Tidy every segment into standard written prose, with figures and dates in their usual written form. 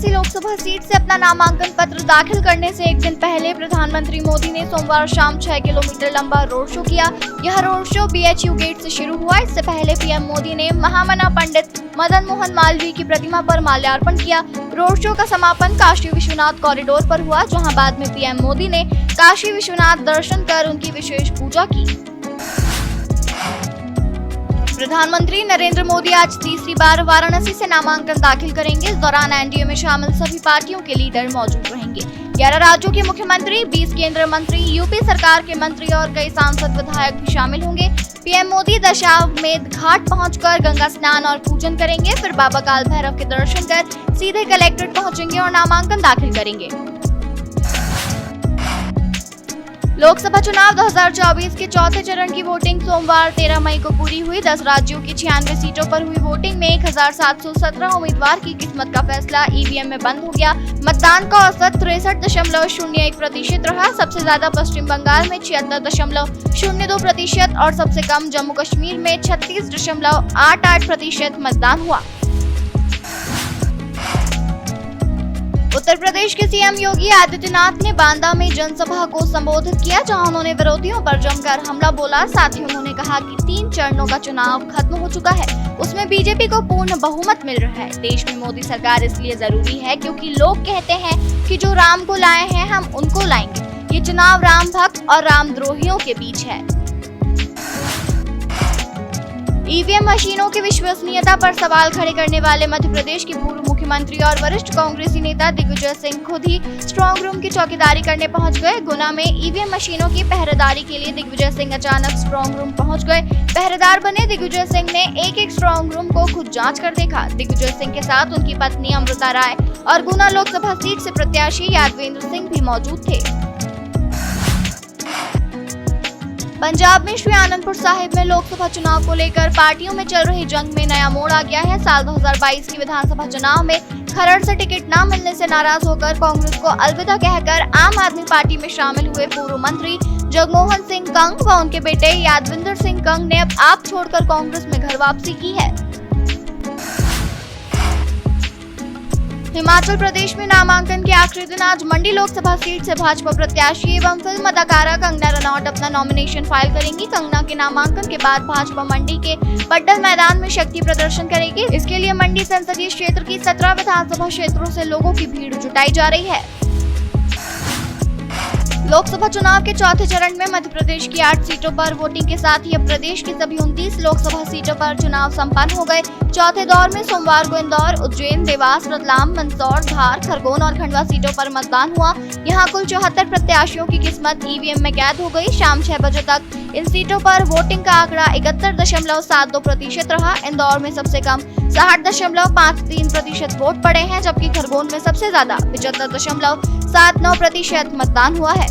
Varanasi Lok Sabha seat से अपना नामांकन पत्र दाखिल करने से एक दिन पहले प्रधानमंत्री मोदी ने सोमवार शाम 6 किलोमीटर लंबा रोड शो किया। यह रोड शो BHU गेट से शुरू हुआ। इससे पहले पीएम मोदी ने महामना पंडित मदन मोहन मालवीय की प्रतिमा पर माल्यार्पण किया। रोड शो का समापन काशी विश्वनाथ कॉरिडोर पर हुआ, जहां बाद में पीएम मोदी ने काशी विश्वनाथ दर्शन कर उनकी विशेष पूजा की। प्रधानमंत्री नरेंद्र मोदी आज तीसरी बार वाराणसी से नामांकन दाखिल करेंगे। इस दौरान एनडीए में शामिल सभी पार्टियों के लीडर मौजूद रहेंगे। 11 राज्यों के मुख्यमंत्री, 20 केंद्रीय मंत्री, यूपी सरकार के मंत्री और कई सांसद विधायक भी शामिल होंगे। पीएम मोदी दशाश्वमेध घाट पहुंचकर गंगा स्नान और पूजन करेंगे। फिर बाबा काल भैरव के दर्शन कर सीधे कलेक्ट्रेट पहुंचेंगे और नामांकन दाखिल करेंगे। लोकसभा चुनाव 2024 के चौथे चरण की वोटिंग सोमवार 13 मई को पूरी हुई। 10 राज्यों की 96 सीटों पर हुई वोटिंग में 1717 उम्मीदवार की किस्मत का फैसला ईवीएम में बंद हो गया। मतदान का औसत 63.01% रहा। सबसे ज्यादा पश्चिम बंगाल में 76.02% और सबसे कम जम्मू कश्मीर में 36.88% मतदान हुआ। उत्तर प्रदेश के सीएम योगी आदित्यनाथ ने बांदा में जनसभा को संबोधित किया, जहां उन्होंने विरोधियों पर जमकर हमला बोला। साथ ही उन्होंने कहा कि 3 चरणों का चुनाव खत्म हो चुका है, उसमें बीजेपी को पूर्ण बहुमत मिल रहा है। देश में मोदी सरकार इसलिए जरूरी है क्योंकि लोग कहते हैं कि जो राम को लाए हैं हम उनको लाएंगे। ये चुनाव राम भक्त और रामद्रोहियों के बीच है। ईवीएम मशीनों की विश्वसनीयता पर सवाल खड़े करने वाले मध्य प्रदेश के पूर्व मुख्यमंत्री और वरिष्ठ कांग्रेसी नेता दिग्विजय सिंह खुद ही स्ट्रांग रूम की चौकीदारी करने पहुंच गए। गुना में ईवीएम मशीनों की पहरेदारी के लिए दिग्विजय सिंह अचानक स्ट्रांग रूम पहुंच गए। पहरेदार बने दिग्विजय सिंह ने एक स्ट्रांग रूम को खुद जांच कर देखा। दिग्विजय सिंह के साथ उनकी पत्नी अमृता राय और गुना लोकसभा सीट से प्रत्याशी यादवेंद्र सिंह भी मौजूद थे। पंजाब में श्री आनंदपुर साहिब में लोकसभा चुनाव को लेकर पार्टियों में चल रही जंग में नया मोड़ आ गया है। साल 2022 की विधानसभा चुनाव में खरड़ से टिकट न मिलने से नाराज होकर कांग्रेस को अलविदा कहकर आम आदमी पार्टी में शामिल हुए पूर्व मंत्री जगमोहन सिंह कंग व उनके बेटे यादविंदर सिंह कंग ने अब आप छोड़कर कांग्रेस में घर वापसी की है। हिमाचल प्रदेश में नामांकन के आखिरी दिन आज मंडी लोकसभा सीट से भाजपा प्रत्याशी एवं फिल्म अदाकारा कंगना रनौत अपना नॉमिनेशन फाइल करेंगी। कंगना के नामांकन के बाद भाजपा मंडी के पड्डल मैदान में शक्ति प्रदर्शन करेगी। इसके लिए मंडी संसदीय क्षेत्र की 17 विधानसभा क्षेत्रों से लोगों की भीड़ जुटाई जा रही है। लोकसभा चुनाव के चौथे चरण में मध्य प्रदेश की 8 सीटों पर वोटिंग के साथ ही अब प्रदेश की सभी 29 लोकसभा सीटों पर चुनाव संपन्न हो गए। चौथे दौर में सोमवार को इंदौर, उज्जैन, देवास, रतलाम, मंदसौर, धार, खरगोन और खंडवा सीटों पर मतदान हुआ। यहां कुल 74 प्रत्याशियों की किस्मत ईवीएम में कैद हो गई। शाम 6 बजे तक इन सीटों पर वोटिंग का आंकड़ा 71.72% रहा। इंदौर में सबसे कम 60.53% वोट पड़े हैं, जबकि खरगोन में सबसे ज्यादा 75.79% मतदान हुआ है।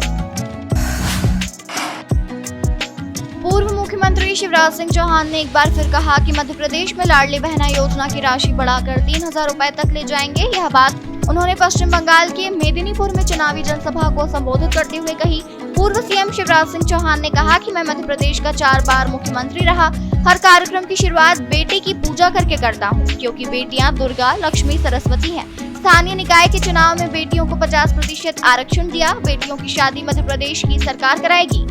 पूर्व मुख्यमंत्री शिवराज सिंह चौहान ने एक बार फिर कहा कि मध्य प्रदेश में लाडली बहना योजना की राशि बढ़ाकर 3000 रुपए तक ले जाएंगे। यह बात उन्होंने पश्चिम बंगाल के मेदिनीपुर में चुनावी जनसभा को संबोधित करते हुए कही। पूर्व सीएम शिवराज सिंह चौहान ने कहा कि मैं मध्य प्रदेश का 4 बार मुख्यमंत्री रहा। हर कार्यक्रम की शुरुआत बेटे की पूजा करके करता हूँ, क्योंकि बेटियां दुर्गा, लक्ष्मी, सरस्वती हैं। स्थानीय निकाय के चुनाव में बेटियों को 50% आरक्षण दिया। बेटियों की शादी मध्य प्रदेश की सरकार कराएगी।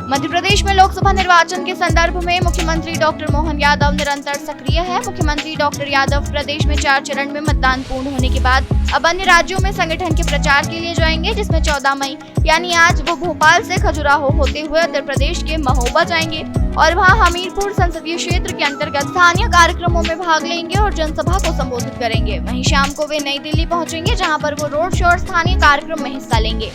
मध्य प्रदेश में लोकसभा निर्वाचन के संदर्भ में मुख्यमंत्री डॉक्टर मोहन यादव निरंतर सक्रिय है। मुख्यमंत्री डॉक्टर यादव प्रदेश में 4 चरण में मतदान पूर्ण होने के बाद अब अन्य राज्यों में संगठन के प्रचार के लिए जाएंगे, जिसमें 14 मई यानी आज वो भोपाल से खजुराहो होते हुए उत्तर प्रदेश के महोबा जाएंगे और वहां हमीरपुर संसदीय क्षेत्र के अंतर्गत स्थानीय कार्यक्रमों में भाग लेंगे और जनसभा को संबोधित करेंगे। वहीं शाम को वे नई दिल्ली पहुंचेंगे, जहां पर वो रोड शो और स्थानीय कार्यक्रम में हिस्सा लेंगे।